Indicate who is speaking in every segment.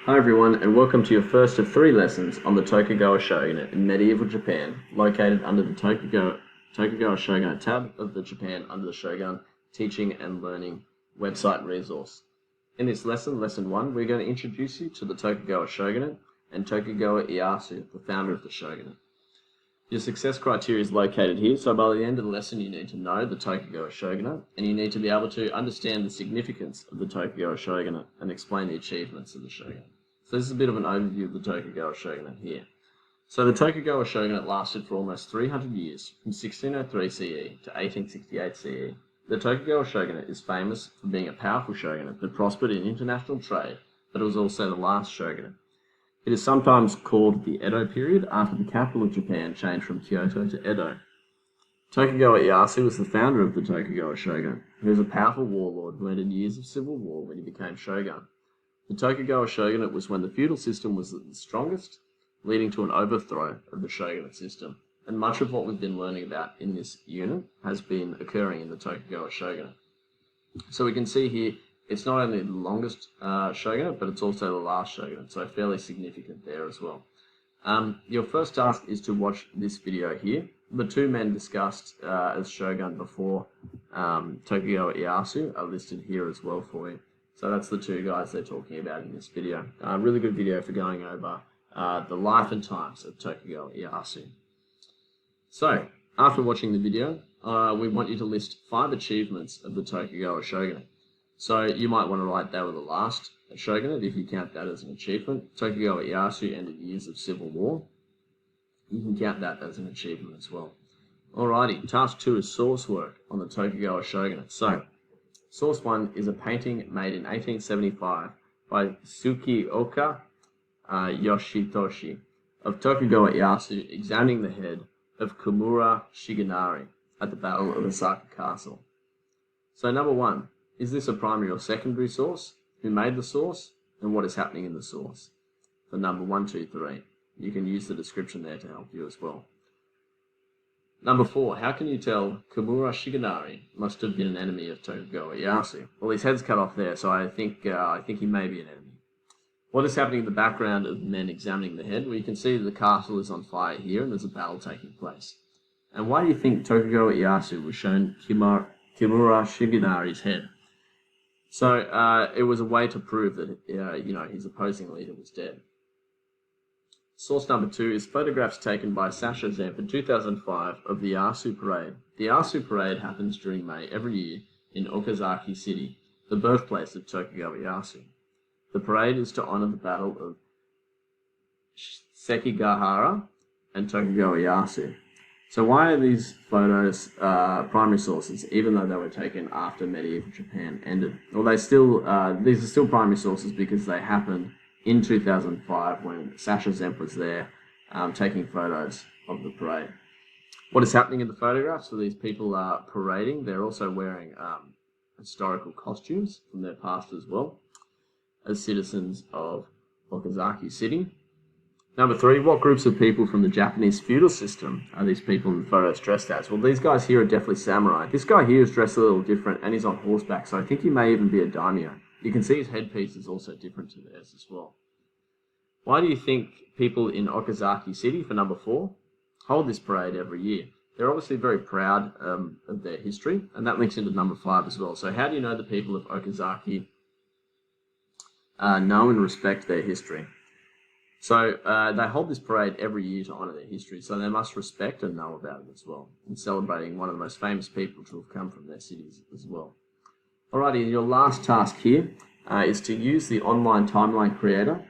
Speaker 1: Hi everyone, and welcome to your first of 3 lessons on the Tokugawa Shogunate in medieval Japan, located under the Tokugawa Shogunate tab of the Japan under the Shogun Teaching and Learning website resource. In this lesson, Lesson 1, we're going to introduce you to the Tokugawa Shogunate and Tokugawa Ieyasu, the founder of the Shogunate. Your success criteria is located here, so by the end of the lesson you need to know the Tokugawa Shogunate, and you need to be able to understand the significance of the Tokugawa Shogunate and explain the achievements of the Shogunate. So this is a bit of an overview of the Tokugawa Shogunate here. So the Tokugawa Shogunate lasted for almost 300 years, from 1603 CE to 1868 CE. The Tokugawa Shogunate is famous for being a powerful shogunate that prospered in international trade, but it was also the last shogunate. It is sometimes called the Edo period after the capital of Japan changed from Kyoto to Edo. Tokugawa Ieyasu was the founder of the Tokugawa Shogunate. He was a powerful warlord who ended years of civil war when he became shogun. The Tokugawa Shogunate was when the feudal system was at the strongest, leading to an overthrow of the shogunate system. And much of what we've been learning about in this unit has been occurring in the Tokugawa Shogunate. So we can see here, it's not only the longest shogunate, but it's also the last shogunate, so fairly significant there as well. Your first task is to watch this video here. The two men discussed as shogun before Tokugawa Ieyasu are listed here as well for you. So that's the two guys they're talking about in this video. Really good video for going over the life and times of Tokugawa Ieyasu. So, after watching the video, we want you to list 5 achievements of the Tokugawa Shogunate. So you might want to write they were the last shogunate if you count that as an achievement. Tokugawa Ieyasu ended years of civil war. You can count that as an achievement as well. Alrighty, task 2 is source work on the Tokugawa Shogunate. So, source 1 is a painting made in 1875 by Tsukioka Yoshitoshi of Tokugawa Ieyasu examining the head of Kimura Shigenari at the Battle of Osaka Castle. So number 1, is this a primary or secondary source? Who made the source? And what is happening in the source? For number 1, 2, 3. You can use the description there to help you as well. Number 4, how can you tell Kimura Shigenari must have been an enemy of Tokugawa Ieyasu? Well, his head's cut off there, so I think he may be an enemy. What is happening in the background of the men examining the head? Well, you can see the castle is on fire here and there's a battle taking place. And why do you think Tokugawa Ieyasu was shown Kimura Shigenari's head? So it was a way to prove that his opposing leader was dead. Source number 2 is photographs taken by Sasha Zemp in 2005 of the Ieyasu Parade. The Ieyasu Parade happens during May every year in Okazaki City, the birthplace of Tokugawa Ieyasu. The parade is to honor the battle of Sekigahara and Tokugawa Ieyasu. So why are these photos primary sources, even though they were taken after medieval Japan ended? Well, these are still primary sources because they happened in 2005 when Sasha Zemp was there taking photos of the parade. What is happening in the photographs? So these people are parading. They're also wearing historical costumes from their past as well as citizens of Okazaki City. Number 3, what groups of people from the Japanese feudal system are these people in the photos dressed as? Well, these guys here are definitely samurai. This guy here is dressed a little different and he's on horseback, so I think he may even be a daimyo. You can see his headpiece is also different to theirs as well. Why do you think people in Okazaki City, for number 4, hold this parade every year? They're obviously very proud of their history, and that links into number 5 as well. So how do you know the people of Okazaki know and respect their history? So they hold this parade every year to honour their history, so they must respect and know about it as well, and celebrating one of the most famous people to have come from their cities as well. Alrighty, your last task here is to use the online timeline creator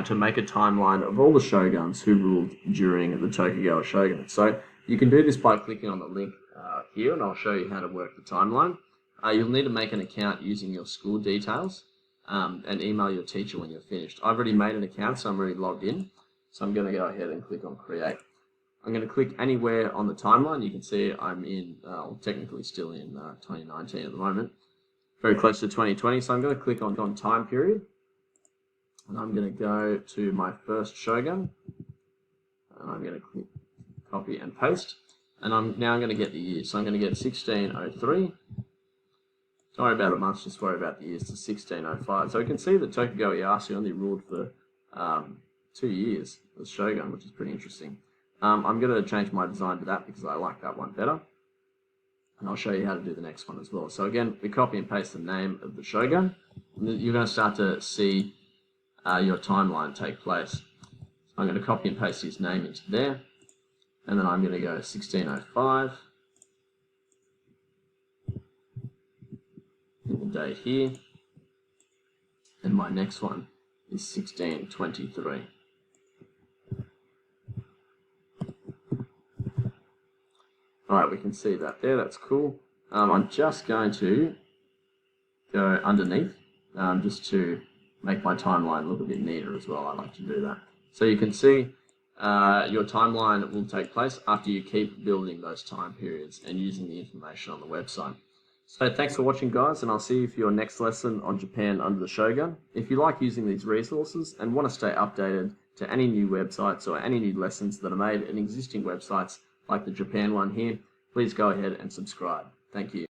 Speaker 1: to make a timeline of all the shoguns who ruled during the Tokugawa Shogunate. So you can do this by clicking on the link here, and I'll show you how to work the timeline. You'll need to make an account using your school details and email your teacher when you're finished. I've already made an account, so I'm already logged in. So I'm going to go ahead and click on create. I'm going to click anywhere on the timeline. You can see I'm technically still in 2019 at the moment. Very close to 2020, so I'm going to click on time period, and I'm going to go to my first shogun, and I'm going to click copy and paste, and I'm now going to get the year. So I'm going to get 1603 Don't worry about the months, just worry about the years to 1605. So we can see that Tokugawa Ieyasu only ruled for 2 years as shogun, which is pretty interesting. I'm going to change my design to that because I like that one better. And I'll show you how to do the next one as well. So again, we copy and paste the name of the shogun. And you're going to start to see your timeline take place. So I'm going to copy and paste his name into there. And then I'm going to go 1605. The date here. And my next one is 1623. Alright, we can see that there, that's cool. I'm just going to go underneath, just to make my timeline look a bit neater as well. I like to do that. So you can see your timeline will take place after you keep building those time periods and using the information on the website. So thanks for watching, guys, and I'll see you for your next lesson on Japan under the Shogun. If you like using these resources and want to stay updated to any new websites or any new lessons that are made in existing websites like the Japan one here, please go ahead and subscribe. Thank you.